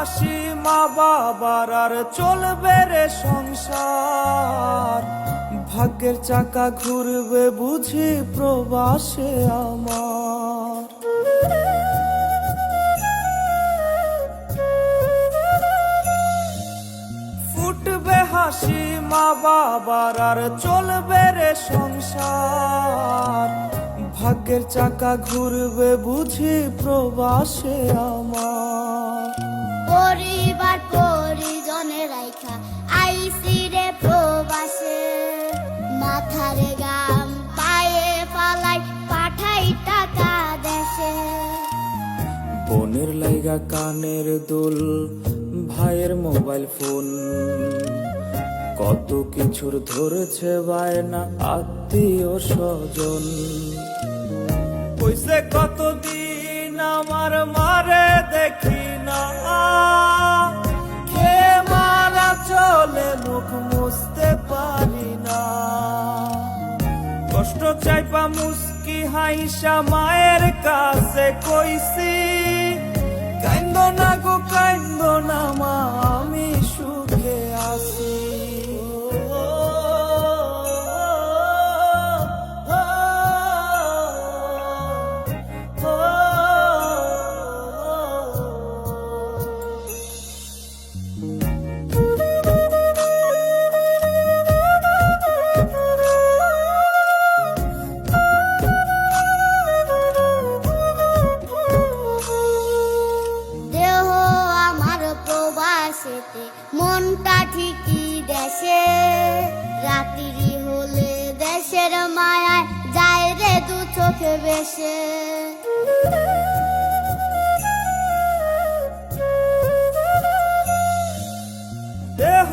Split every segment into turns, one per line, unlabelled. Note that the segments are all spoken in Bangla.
হাসি মা বাবার আর চলবে রে সংসার, ভাগ্যের চাকা ঘুরবে বুঝি প্রবাসে আমার। ফুটবে হাসি মা বাবার আর চলবে রে সংসার, ভাগ্যের চাকা ঘুরবে বুঝি প্রবাসে আমার।
পরিবার পরিজনের রাইখা আইসি রে প্রবাসে, মাথারে গাম পায়ে ফালাই পাঠাই টাকা দেশে।
বোনের লাইগা কানের দুল, ভাইয়ের মোবাইল ফোন, কত কিছুর ধরেছে বায়না আত্মীয় স্বজন। কইছে কতদিন আমার মারে দেখি না, কে মারা চলে মুখ মুছতে পারি না। কষ্ট চাইপা মুস্কি হাইসা মায়ের কাছে কইছি, কাইন্দো না গো কাইন্দো না মা, আমি সুখে আছি।
মনটা ঠিকই দেশে, রাত্রি হলে দেশের মায়ায় যায় রে দু চোখে বেশে।
দেহ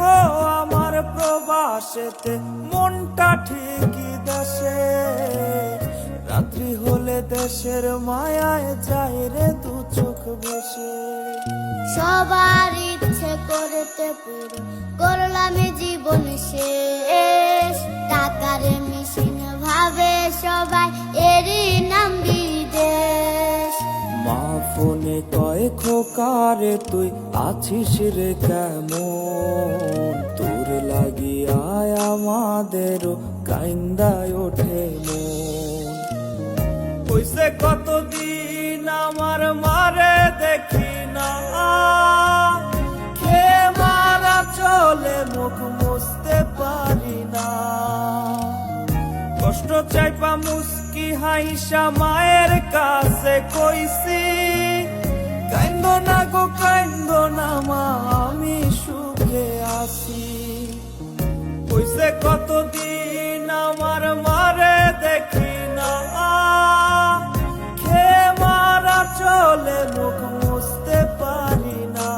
আমার প্রবাসেতে, মনটা ঠিকই দেশে, রাত্রি হলে দেশের মায়ায় যায় রে দু চোখ বেশে।
সবার ইচ্ছে করতে পুরো করলাম জীবন শেষ, টাকার মেশিন ভাবে সবাই এরই নাম বিদেশ।
মা ফোনে কয় খোকারে তুই আছিস রে কেমন, তোর লাগিয়ায় আমাদেরও কাইন্দায় ওঠে মন। কইছে কতদিন আমার মারে দেখি না, কে মারা চলে মুখ মুছতে পারি না। কষ্ট চাইপা মুস্কি হাইসা মায়ের কাছে কইছি, কাইন্দো না গো কাইন্দো না মা, আমি সুখে আছি। কইছে কতদিন আমার মারে দেখি না, কে মারা চলে মুখ মুছতে পারি না।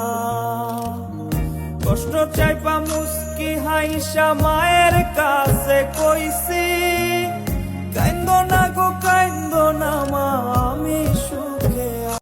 কষ্ট চাইপা মুস্কি হাইসা মায়ের কাছে কইছি,